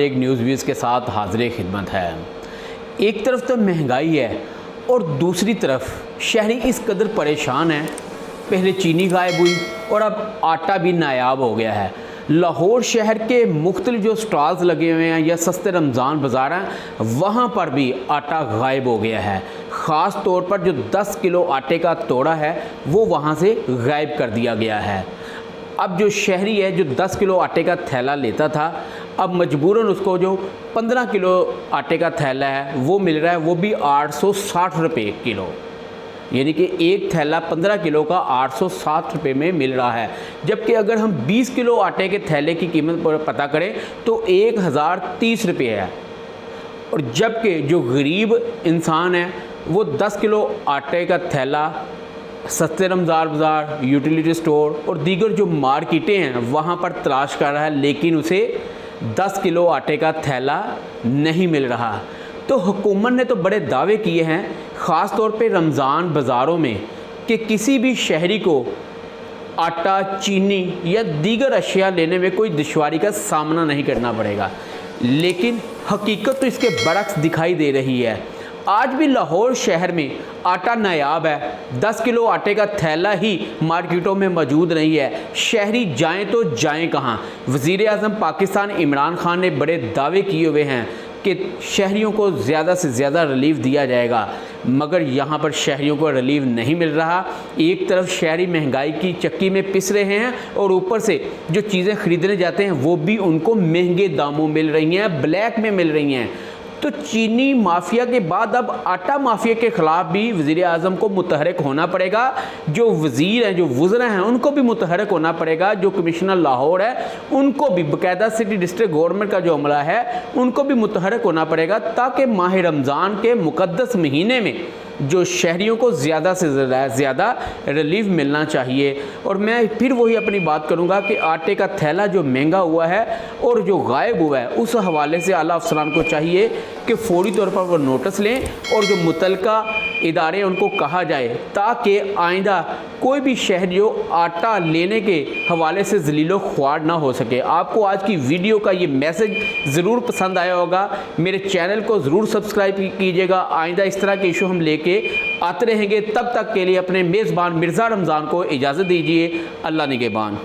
एक news views के साथ हाजिर खिदमत है। एक तरफ तो महंगाई है और दूसरी तरफ शहरी इस कदर परेशान हैं। पहले चीनी गायब हुई और अब आटा भी नायाब हो गया है। लाहौर शहर के मुख्तलिफ जो स्टॉल्स लगे हुए हैं या सस्ते रमज़ान बाज़ार हैं, वहाँ पर भी आटा गायब हो गया है। ख़ास तौर पर जो 10 किलो आटे का तोड़ा है वो वहाँ से गायब कर दिया गया है। अब जो शहरी है जो 10 किलो आटे का थैला लेता था, अब मजबूरन उसको जो 15 किलो आटे का थैला है वो मिल रहा है, वो भी 860 रुपये किलो। यानी कि एक थैला 15 किलो का 860 रुपये में मिल रहा है। जबकि अगर हम 20 किलो आटे के थैले की कीमत पर पता करें तो 1030 रुपये है। और जबकि जो गरीब इंसान है वो 10 किलो आटे का थैला सस्ते रमज़ान बाज़ार, यूटिलिटी स्टोर और दीगर जो मार्केटें हैं वहाँ पर तलाश कर रहा है, लेकिन उसे 10 किलो आटे का थैला नहीं मिल रहा। तो हुकूमत ने तो बड़े दावे किए हैं, ख़ास तौर पे रमज़ान बाज़ारों में, कि किसी भी शहरी को आटा, चीनी या दीगर अशिया लेने में कोई दुश्वारी का सामना नहीं करना पड़ेगा। लेकिन हकीकत तो इसके बरक्स दिखाई दे रही है। आज भी लाहौर शहर में आटा नायाब है। 10 किलो आटे का थैला ही मार्केटों में मौजूद नहीं है। शहरी जाएं तो जाएं कहाँ। वज़ीर आज़म पाकिस्तान इमरान खान ने बड़े दावे किए हुए हैं कि शहरियों को ज़्यादा से ज़्यादा रिलीफ दिया जाएगा, मगर यहाँ पर शहरियों को रिलीफ नहीं मिल रहा। एक तरफ शहरी महंगाई की चक्की में पिस रहे हैं और ऊपर से जो चीज़ें ख़रीदने जाते हैं वो भी उनको महंगे दामों मिल रही हैं, ब्लैक में मिल रही हैं। तो चीनी माफिया के बाद अब आटा माफिया के ख़िलाफ़ भी वज़ीर आज़म को मुतहरक होना पड़ेगा। जो वज़ीर हैं, जो वज़रा हैं, उनको भी मुतहरक होना पड़ेगा। जो कमिश्नर लाहौर है उनको भी, बाकायदा सिटी डिस्ट्रिक्ट गवर्नमेंट का जो अमला है उनको भी मुतहरक होना पड़ेगा, ताकि माह रमज़ान के मुक़द्दस महीने में जो शहरियों को ज़्यादा से ज़्यादा रिलीफ मिलना चाहिए। और मैं फिर वही अपनी बात करूँगा कि आटे का थैला जो महंगा हुआ है और जो गायब हुआ है, उस हवाले से आला अफसरान को चाहिए कि फ़ौरी तौर पर वो नोटिस लें और जो मुतलका इदारे उनको कहा जाए, ताकि आइंदा कोई भी शहरी आटा लेने के हवाले से ज़लीलो ख्वार ना हो सके। आपको आज की वीडियो का ये मैसेज ज़रूर पसंद आया होगा। मेरे चैनल को ज़रूर सब्सक्राइब कीजिएगा। आइंदा इस तरह के इशू हम लेके आते रहेंगे। तब तक के लिए अपने मेज़बान मिर्ज़ा रमज़ान को इजाज़त दीजिए। अल्लाह निगहबान।